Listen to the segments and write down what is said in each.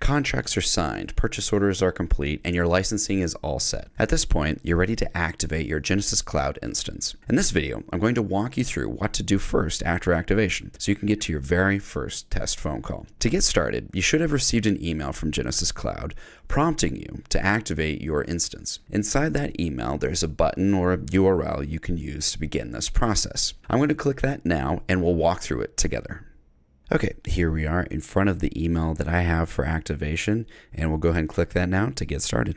contracts are signed, purchase orders are complete, and your licensing is all set. At this point, you're ready to activate your Genesys Cloud instance. In this video, I'm going to walk you through what to do first after activation so you can get to your very first test phone call. To get started, you should have received an email from Genesys Cloud prompting you to activate your instance. Inside that email, there's a button or a URL you can use to begin this process. I'm going to click that now and we'll walk through it together. Okay, here we are in front of the email that I have for activation, and we'll go ahead and click that now to get started.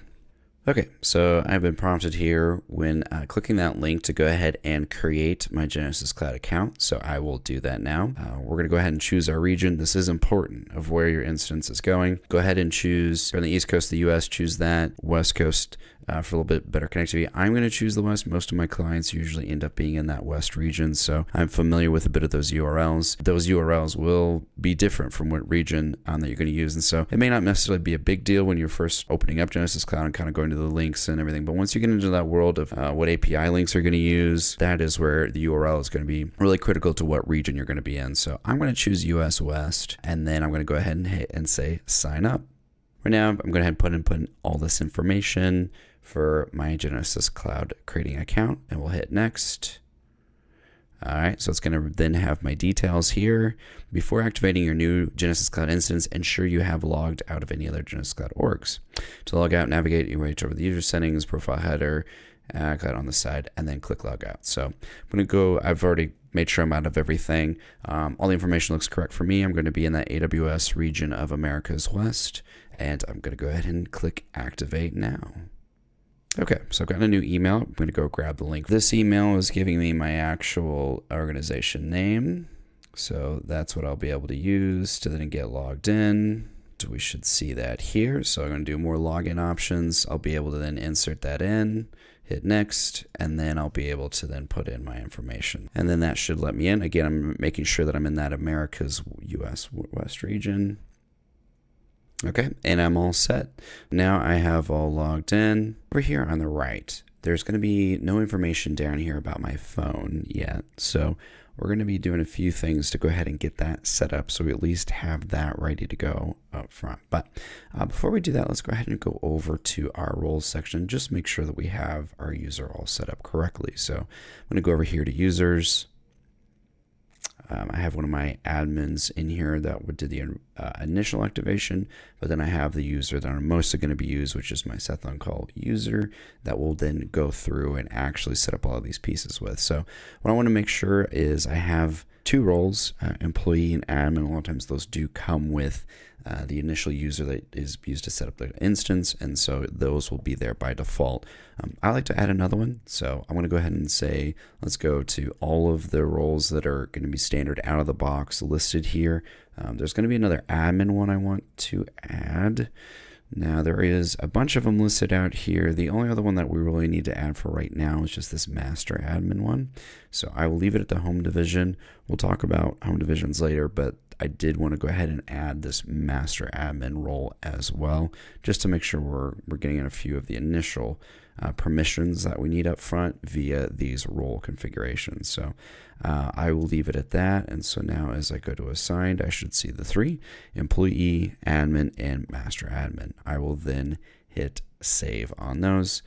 Okay, so I've been prompted here when clicking that link to go ahead and create my Genesys Cloud account. So I will do that now. We're going to go ahead and choose our region. This is important of where your instance is going. Go ahead and choose on the East Coast of the US, choose that. West Coast for a little bit better connectivity. I'm going to choose the West. Most of my clients usually end up being in that West region, so I'm familiar with a bit of those URLs. Those URLs will be different from what region that you're going to use, and so it may not necessarily be a big deal when you're first opening up Genesys Cloud and kind of going to the links and everything, but once you get into that world of what API links are going to use, that is where the URL is going to be really critical to what region you're going to be in. So I'm going to choose US West, and then I'm going to go ahead and hit and say sign up. Right now, I'm going to put in all this information for my Genesys Cloud creating account, and we'll hit next. All right, so it's going to then have my details here. Before activating your new Genesys Cloud instance, ensure you have logged out of any other Genesys Cloud orgs. To log out, navigate your way over the user settings, profile header, cloud on the side, and then click log out. So I'm going to go, I've already made sure I'm out of everything. All the information looks correct for me. I'm going to be in that AWS region of Americas West, and I'm going to go ahead and click activate now. Okay, so I've gotten a new email. I'm going to go grab the link. This email is giving me my actual organization name. So that's what I'll be able to use to then get logged in. So we should see that here. So I'm going to do more login options. I'll be able to then insert that in, hit next, and then I'll be able to then put in my information. And then that should let me in. Again, I'm making sure that I'm in that Americas US West region. Okay, and I'm all set. Now I have all logged in. Over here on the right, there's going to be no information down here about my phone yet. So we're going to be doing a few things to go ahead and get that set up so we at least have that ready to go up front. But before we do that, let's go ahead and go over to our roles section. Just make sure that we have our user all set up correctly. So I'm going to go over here to users. I have one of my admins in here that would do the initial activation, but then I have the user that I'm mostly going to be used, which is my set on call user that will then go through and actually set up all of these pieces with. So what I want to make sure is I have two roles, employee and admin. A lot of times those do come with the initial user that is used to set up the instance, and so those will be there by default. I like to add another one, so I'm going to go ahead and say let's go to all of the roles that are going to be standard out of the box listed here. There's going to be another admin one I want to add. Now there is a bunch of them listed out here. The only other one that we really need to add for right now is just this master admin one. So I will leave it at the home division. We'll talk about home divisions later, but I did want to go ahead and add this master admin role as well, just to make sure we're getting in a few of the initial permissions that we need up front via these role configurations. So I will leave it at that. And so now as I go to assigned, I should see the three: employee, admin, and master admin. I will then hit save on those,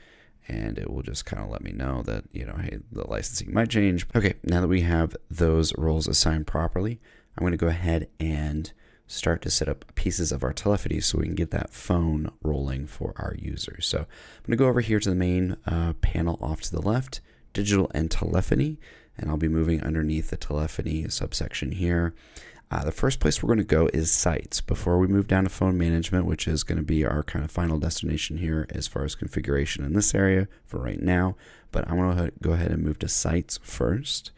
and it will just kind of let me know that, you know, hey, the licensing might change. Okay, now that we have those roles assigned properly, I'm going to go ahead and start to set up pieces of our telephony so we can get that phone rolling for our users. So I'm going to go over here to the main panel off to the left, digital and telephony, and I'll be moving underneath the telephony subsection here. The first place we're going to go is sites before we move down to phone management, which is going to be our kind of final destination here as far as configuration in this area for right now. But I'm going to go ahead and move to sites first.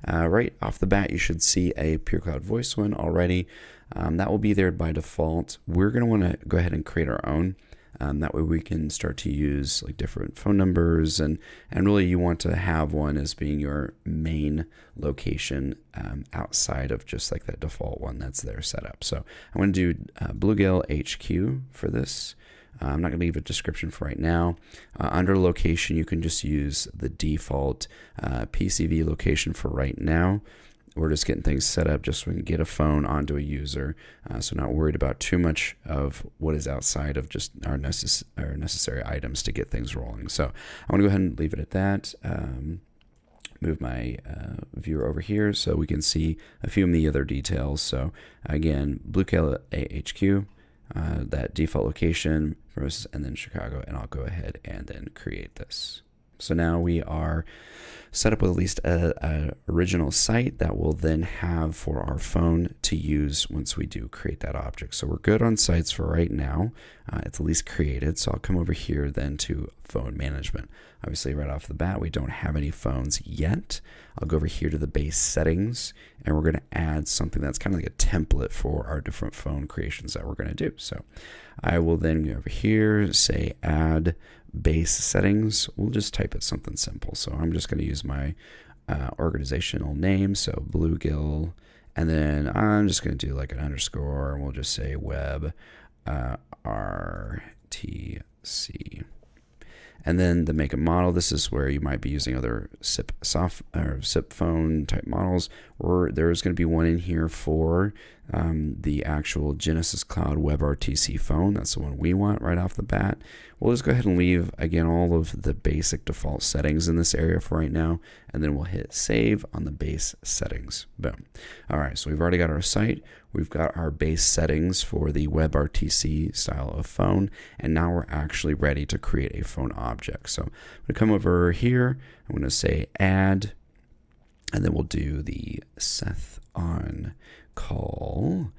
Right off the bat, you should see a Pure Cloud Voice one already. That will be there by default. We're going to want to go ahead and create our own. That way we can start to use like different phone numbers, and really you want to have one as being your main location outside of just like that default one that's there set up. So I'm going to do Bluegill HQ for this. I'm not going to leave a description for right now. Under location, you can just use the default PCV location for right now, we're just getting things set up just so we can get a phone onto a user. So not worried about too much of what is outside of just our necessary items to get things rolling. So I'm going to go ahead and leave it at that. Move my viewer over here so we can see a few of the other details. So again, Bluecale AHQ, that default location, and then Chicago, and I'll go ahead and then create this. So now we are set up with at least a original site that we'll then have for our phone to use once we do create that object. So we're good on sites for right now. It's at least created. So I'll come over here then to phone management. Obviously right off the bat, we don't have any phones yet. I'll go over here to the base settings, and we're going to add something that's kind of like a template for our different phone creations that we're going to do. So I will then go over here, say add base settings. We'll just type it something simple. So I'm just going to use my organizational name, so Bluegill, and then I'm just going to do like an underscore, and we'll just say WebRTC. And then the make and model, this is where you might be using other SIP phone type models, or there's going to be one in here for the actual Genesys Cloud WebRTC phone. That's the one we want right off the bat. We'll just go ahead and leave, again, all of the basic default settings in this area for right now, and then we'll hit save on the base settings. Boom. All right, so we've already got our site. We've got our base settings for the WebRTC style of phone, and now we're actually ready to create a phone object. So I'm going to come over here. I'm going to say add, and then we'll do the Seth on call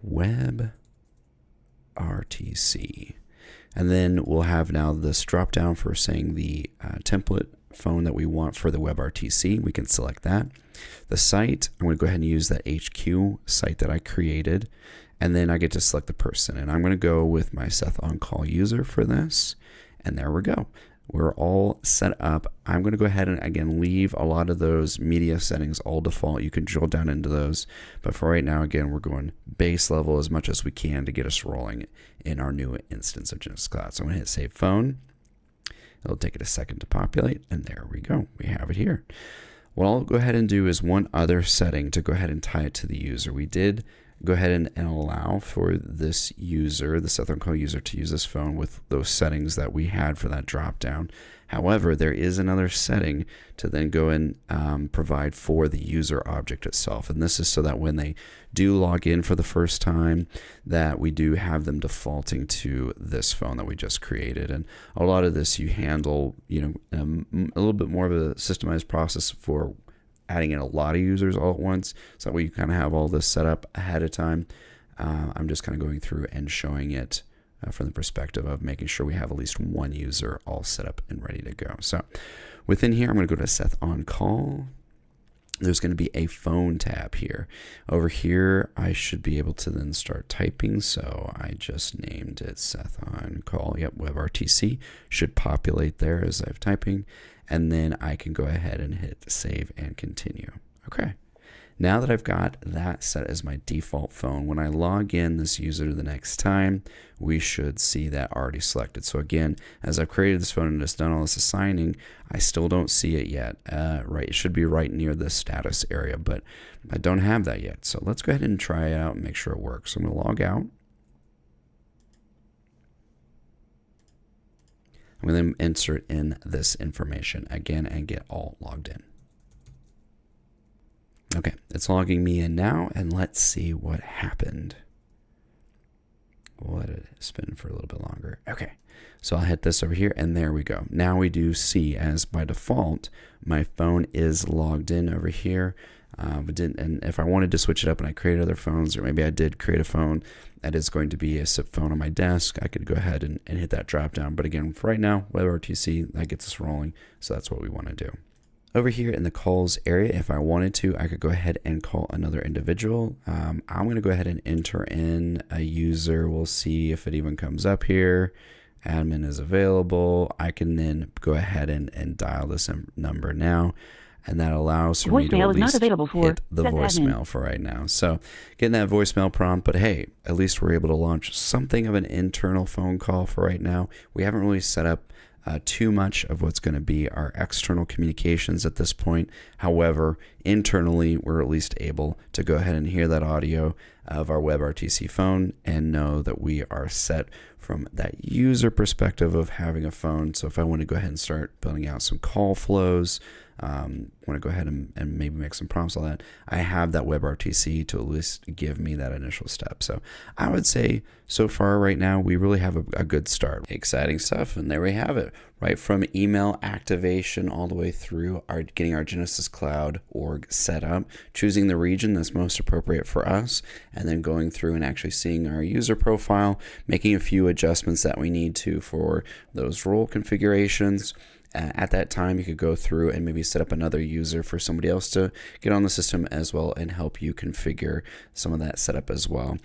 WebRTC. And then we'll have now this drop down for saying the template phone that we want for the WebRTC. We can select that. The site, I'm going to go ahead and use that HQ site that I created, and then I get to select the person. And I'm going to go with my Seth on call user for this. And there we go. We're all set up. I'm going to go ahead and again leave a lot of those media settings all default. You can drill down into those, but for right now, again, we're going base level as much as we can to get us rolling in our new instance of Genesys Cloud. So I'm going to hit save phone. It'll take it a second to populate, and there we go. We have it here. What I'll go ahead and do is one other setting to go ahead and tie it to the user. We did go ahead and allow for this user, the Seth on call user, to use this phone with those settings that we had for that drop down. However, there is another setting to then go and provide for the user object itself. And this is so that when they do log in for the first time, that we do have them defaulting to this phone that we just created. And a lot of this you handle, a little bit more of a systemized process for adding in a lot of users all at once, so that way you kind of have all this set up ahead of time. I'm just kind of going through and showing it from the perspective of making sure we have at least one user all set up and ready to go. So within here, I'm going to go to Seth on call. There's going to be a phone tab here. Over here, I should be able to then start typing. So I just named it Seth on call. Yep, WebRTC should populate there as I'm typing. And then I can go ahead and hit save and continue. Okay. Now that I've got that set as my default phone, when I log in this user the next time, we should see that already selected. So again, as I've created this phone and just done all this assigning, I still don't see it yet. Right, it should be right near the status area, but I don't have that yet. So let's go ahead and try it out and make sure it works. So I'm going to log out. I'm going to insert in this information again and get all logged in. Okay, it's logging me in now, and let's see what happened. We'll let it spin for a little bit longer. Okay, so I'll hit this over here, and there we go. Now we do see, as by default, my phone is logged in over here. And if I wanted to switch it up and I create other phones, or maybe I did create a phone that is going to be a SIP phone on my desk, I could go ahead and hit that drop down. But again, for right now, WebRTC, that gets us rolling, so that's what we want to do. Over here in the calls area, if I wanted to, I could go ahead and call another individual. I'm going to go ahead and enter in a user. We'll see if it even comes up here. Admin is available. I can then go ahead and dial this number now. And that allows for me to at least hit the voicemail for right now. So getting that voicemail prompt, but hey, at least we're able to launch something of an internal phone call for right now. We haven't really set up too much of what's going to be our external communications at this point. However, internally, we're at least able to go ahead and hear that audio of our WebRTC phone and know that we are set from that user perspective of having a phone. So if I want to go ahead and start building out some call flows, want to go ahead and maybe make some prompts on that, I have that WebRTC to at least give me that initial step. So I would say so far right now, we really have a good start. Exciting stuff. And there we have it, right from email activation all the way through getting our Genesys Cloud org set up, choosing the region that's most appropriate for us, and then going through and actually seeing our user profile, making a few adjustments that we need to for those role configurations. At that time, you could go through and maybe set up another user for somebody else to get on the system as well and help you configure some of that setup as well.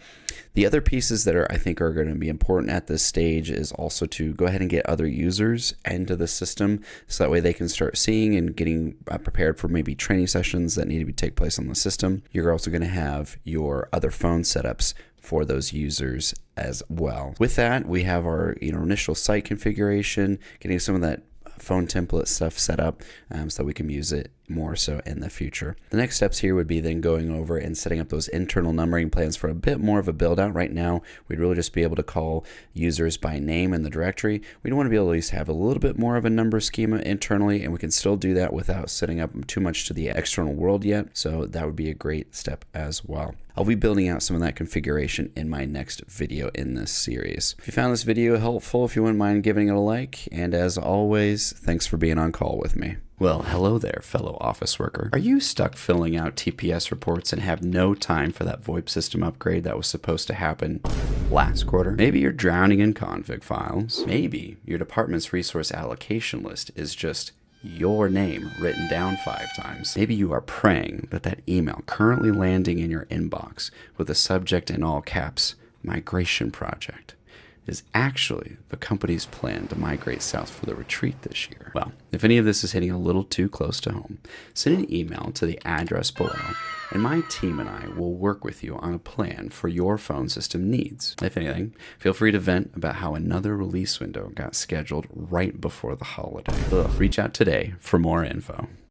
The other pieces that I think are going to be important at this stage is also to go ahead and get other users into the system so that way they can start seeing and getting prepared for maybe training sessions that need to take place on the system. You're also going to have your other phone setups for those users as well. With that, we have our initial site configuration, getting some of that phone template stuff set up so that we can use it more so in the future. The next steps here would be then going over and setting up those internal numbering plans for a bit more of a build out. Right now, we'd really just be able to call users by name in the directory. We'd want to be able to at least have a little bit more of a number schema internally, and we can still do that without setting up too much to the external world yet. So that would be a great step as well. I'll be building out some of that configuration in my next video in this series. If you found this video helpful, if you wouldn't mind giving it a like, and as always, thanks for being on call with me. Well, hello there, fellow office worker. Are you stuck filling out TPS reports and have no time for that VoIP system upgrade that was supposed to happen last quarter? Maybe you're drowning in config files. Maybe your department's resource allocation list is just your name written down 5 times. Maybe you are praying that that email currently landing in your inbox with the subject in all caps, migration project, is actually the company's plan to migrate south for the retreat this year. Well, if any of this is hitting a little too close to home, send an email to the address below, and my team and I will work with you on a plan for your phone system needs. If anything, feel free to vent about how another release window got scheduled right before the holiday. Reach out today for more info.